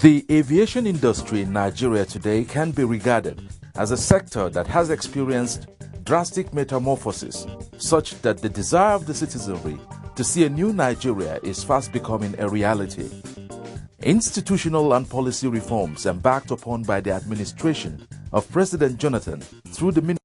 The aviation industry in Nigeria today can be regarded as a sector that has experienced drastic metamorphosis, such that the desire of the citizenry to see a new Nigeria is fast becoming a reality. Institutional and policy reforms embarked upon by the administration of President Jonathan through the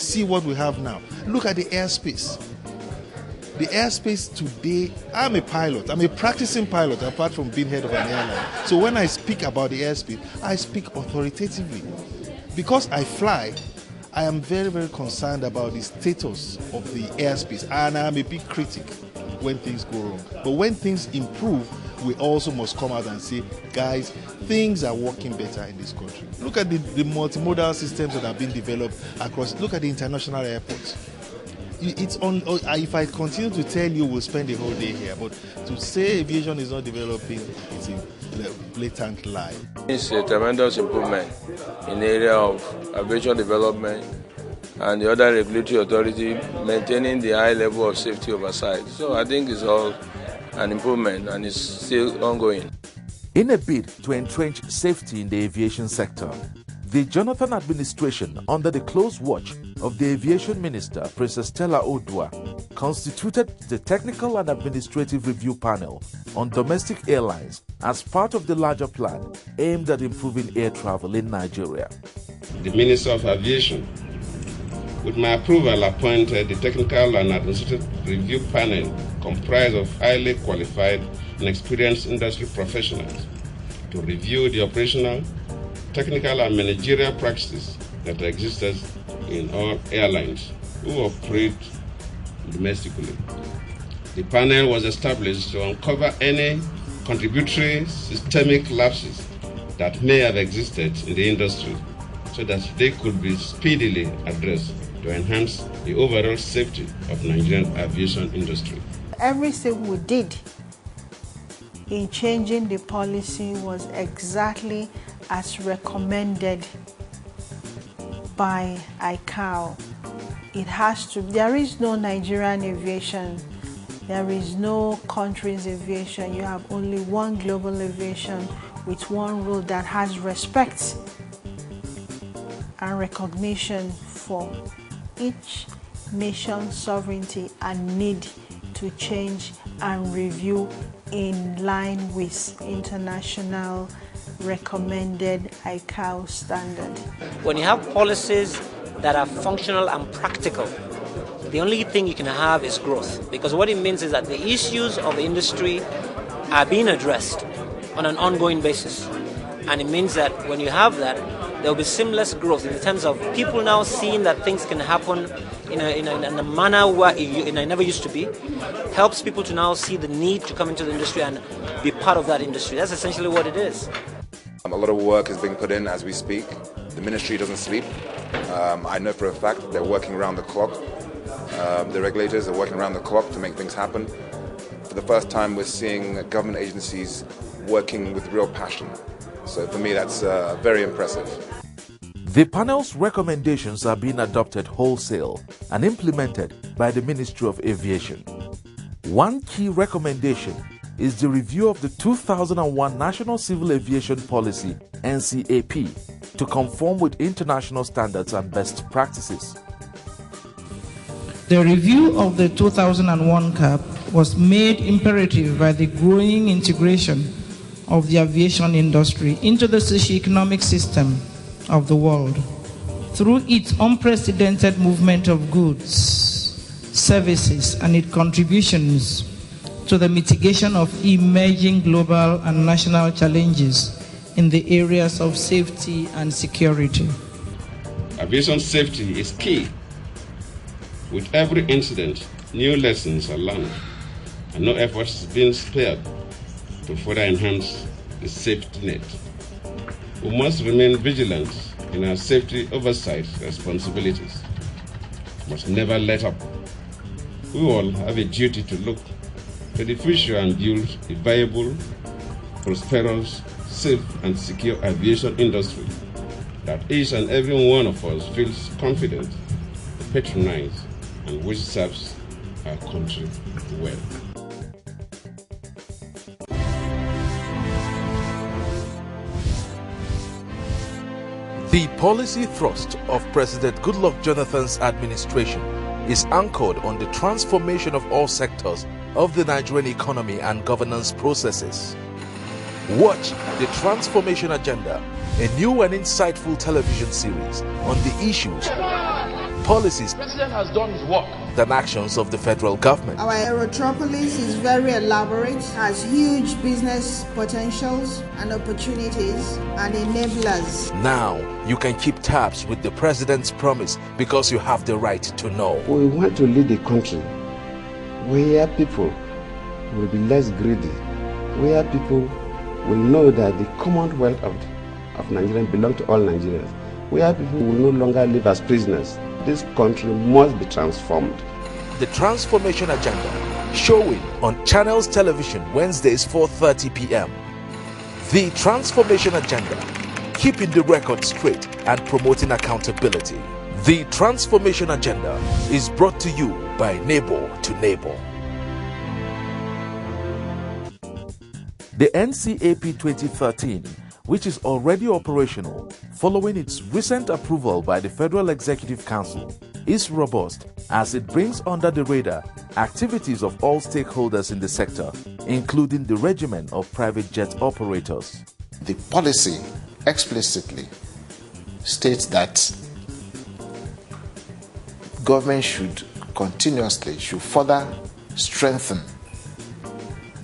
see what we have now. Look at the airspace. The airspace today, I'm a pilot. I'm a practicing pilot apart from being head of an airline. So when I speak about the airspace, I speak authoritatively. Because I fly, I am very, very concerned about the status of the airspace, and I'm a big critic when things go wrong. But when things improve, we also must come out and say, guys, things are working better in this country. Look at the multimodal systems that have been developed across. Look at the international airports. it's on. If I continue to tell you, we'll spend the whole day here. But to say aviation is not developing, it's a blatant lie. It's a tremendous improvement in the area of aviation development and the other regulatory authority maintaining the high level of safety oversight. So I think it's all an improvement and it's still ongoing. In a bid to entrench safety in the aviation sector, the Jonathan administration, under the close watch of the Aviation Minister, Princess Stella Odua, constituted the Technical and Administrative Review Panel on domestic airlines as part of the larger plan aimed at improving air travel in Nigeria. The Minister of Aviation, with my approval, appointed the Technical and Administrative Review Panel comprised of highly qualified and experienced industry professionals to review the operational, technical and managerial practices that exist in all airlines who operate domestically. The panel was established to uncover any contributory systemic lapses that may have existed in the industry so that they could be speedily addressed to enhance the overall safety of Nigerian aviation industry. Everything we did in changing the policy was exactly as recommended by ICAO. It has to. There is no Nigerian aviation. There is no country's aviation. You have only one global aviation with one rule that has respect and recognition for each nation's sovereignty and need to change and review in line with international recommended ICAO standard. When you have policies that are functional and practical, the only thing you can have is growth, because what it means is that the issues of the industry are being addressed on an ongoing basis, and it means that when you have that, there will be seamless growth in terms of people now seeing that things can happen in a manner where it never used to be. Helps people to now see the need to come into the industry and be part of that industry. That's essentially what it is. A lot of work is being put in as we speak. The ministry doesn't sleep. I know for a fact they're working around the clock. The regulators are working around the clock to make things happen. For the first time, we're seeing government agencies working with real passion. So for me, that's very impressive. The panel's recommendations are being adopted wholesale and implemented by the Ministry of Aviation. One key recommendation is the review of the 2001 National Civil Aviation Policy (NCAP) to conform with international standards and best practices. The review of the 2001 CAP was made imperative by the growing integration of the aviation industry into the socio-economic system of the world through its unprecedented movement of goods, services, and its contributions to the mitigation of emerging global and national challenges in the areas of safety and security. Aviation safety is key. With every incident, new lessons are learned, and no effort is being spared to further enhance the safety net. We must remain vigilant in our safety oversight responsibilities. We must never let up. We all have a duty to look to the future and build a viable, prosperous, safe and secure aviation industry that each and every one of us feels confident to patronize and which serves our country well. The policy thrust of President Goodluck Jonathan's administration is anchored on the transformation of all sectors of the Nigerian economy and governance processes. Watch the Transformation Agenda, a new and insightful television series on the issues, policies, the President has done his work, and actions of the federal government. Our aerotropolis is very elaborate, has huge business potentials and opportunities and enablers. Now you can keep tabs with the President's promise because you have the right to know. We want to lead a country where people will be less greedy, where people will know that the commonwealth of Nigeria belongs to all Nigerians, where people will no longer live as prisoners. This country must be transformed. The Transformation Agenda, showing on Channels Television Wednesdays 4:30 p.m. The Transformation Agenda, keeping the record straight and promoting accountability. The Transformation Agenda is brought to you by Neighbor to Neighbor. The NCAP 2013, which is already operational following its recent approval by the Federal Executive Council, is robust as it brings under the radar activities of all stakeholders in the sector, including the regimen of private jet operators. The policy explicitly states that government should further strengthen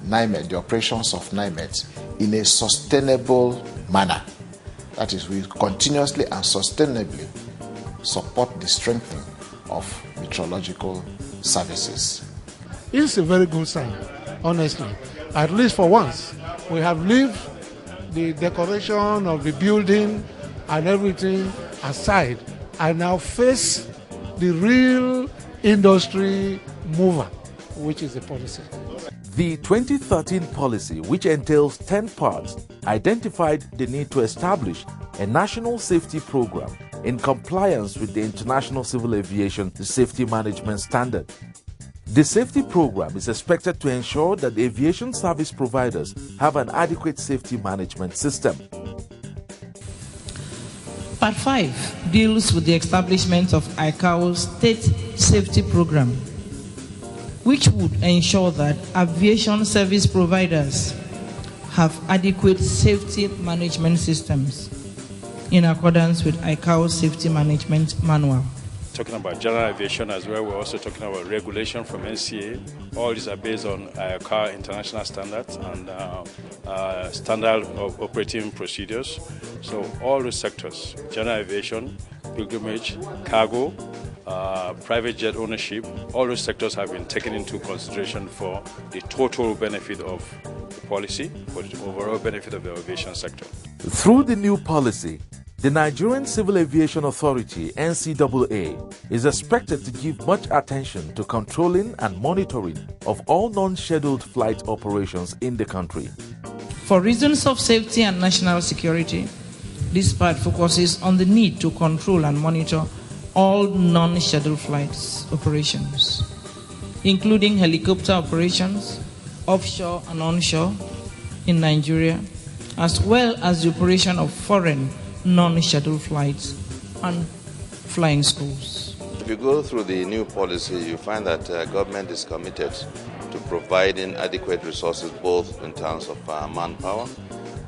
NIMET, the operations of NIMET, in a sustainable manner. That is, we continuously and sustainably support the strengthening of meteorological services. It's a very good sign, honestly. At least for once, we have left the decoration of the building and everything aside and now face the real industry mover, which is the policy. The 2013 policy, which entails 10 parts, identified the need to establish a national safety program in compliance with the International Civil Aviation Safety Management Standard. The safety program is expected to ensure that the aviation service providers have an adequate safety management system. Part 5 deals with the establishment of ICAO's State Safety Program, which would ensure that aviation service providers have adequate safety management systems in accordance with ICAO's Safety Management Manual. Talking about general aviation as well, we're also talking about regulation from NCA. All these are based on ICAO international standards and standard of operating procedures. So all the sectors, general aviation, pilgrimage, cargo, private jet ownership, all those sectors have been taken into consideration for the total benefit of the policy, for the overall benefit of the aviation sector. Through the new policy, the Nigerian Civil Aviation Authority, NCAA, is expected to give much attention to controlling and monitoring of all non-scheduled flight operations in the country. For reasons of safety and national security, this part focuses on the need to control and monitor all non-scheduled flights operations, including helicopter operations, offshore and onshore in Nigeria, as well as the operation of foreign non-scheduled flights and flying schools. If you go through the new policy, you find that government is committed to providing adequate resources both in terms of manpower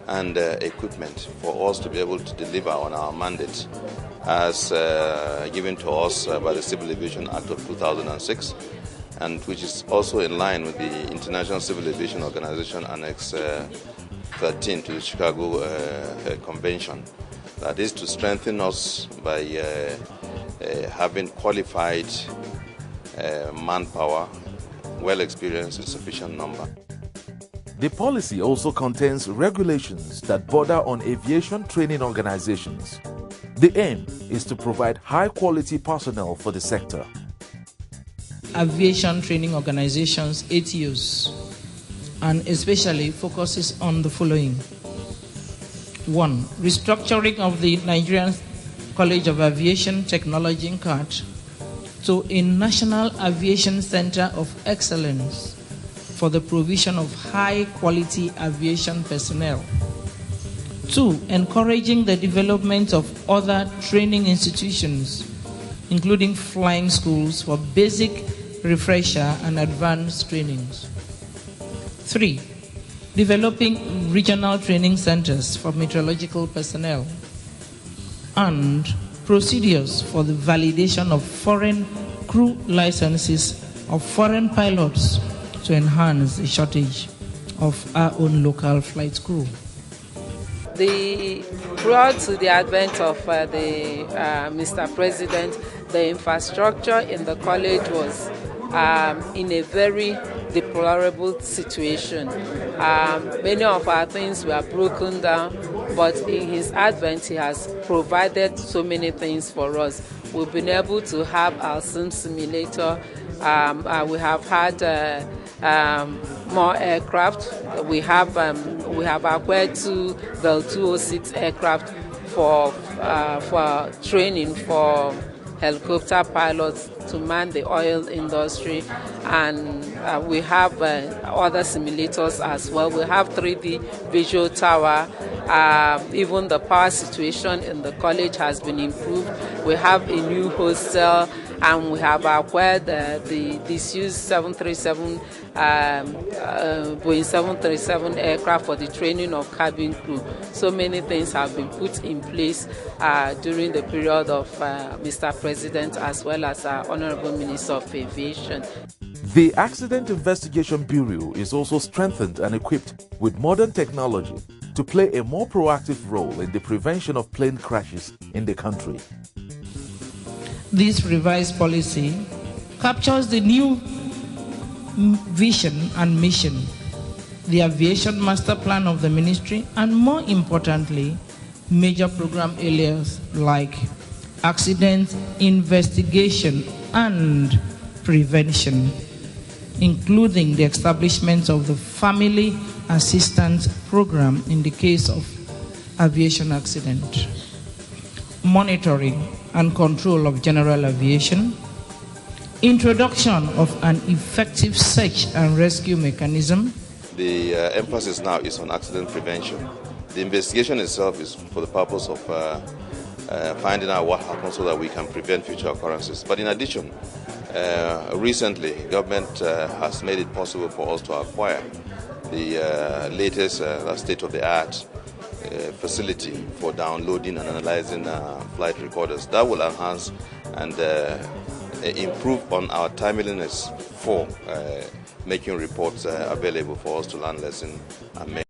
and equipment for us to be able to deliver on our mandate as given to us by the Civil Aviation Act of 2006, and which is also in line with the International Civil Aviation Organization Annex 13 to the Chicago Convention. That is to strengthen us by having qualified manpower, well experienced in sufficient number. The policy also contains regulations that border on aviation training organizations. The aim is to provide high-quality personnel for the sector. Aviation training organizations, ATOs, and especially focuses on the following. 1. Restructuring of the Nigerian College of Aviation Technology in CAT to a National Aviation Center of Excellence for the provision of high-quality aviation personnel. 2. Encouraging the development of other training institutions, including flying schools for basic, refresher, and advanced trainings. 3. Developing regional training centers for meteorological personnel. And procedures for the validation of foreign crew licenses of foreign pilots to enhance the shortage of our own local flight crew. Prior to the advent of Mr. President, the infrastructure in the college was in a very deplorable situation. Many of our things were broken down, but in his advent, he has provided so many things for us. We've been able to have our sim simulator. We have had more aircraft. We have acquired 2 Bell 206 aircraft for training for helicopter pilots to man the oil industry, and we have other simulators as well. We have 3D visual tower. Even the power situation in the college has been improved. We have a new hostel, and we have acquired the disused 737 Boeing 737 aircraft for the training of cabin crew. So many things have been put in place during the period of Mr. President as well as our Honorable Minister of Aviation. The Accident Investigation Bureau is also strengthened and equipped with modern technology to play a more proactive role in the prevention of plane crashes in the country. This revised policy captures the new vision and mission, the Aviation Master Plan of the Ministry, and more importantly, major program areas like accident investigation and prevention, including the establishment of the Family Assistance Program in the case of aviation accident, monitoring and control of general aviation, introduction of an effective search and rescue mechanism. The emphasis now is on accident prevention. The investigation itself is for the purpose of finding out what happened so that we can prevent future occurrences. But in addition, recently, government has made it possible for us to acquire the latest state-of-the-art facility for downloading and analyzing flight recorders. That will enhance and improve on our timeliness for making reports available for us to learn lessons and make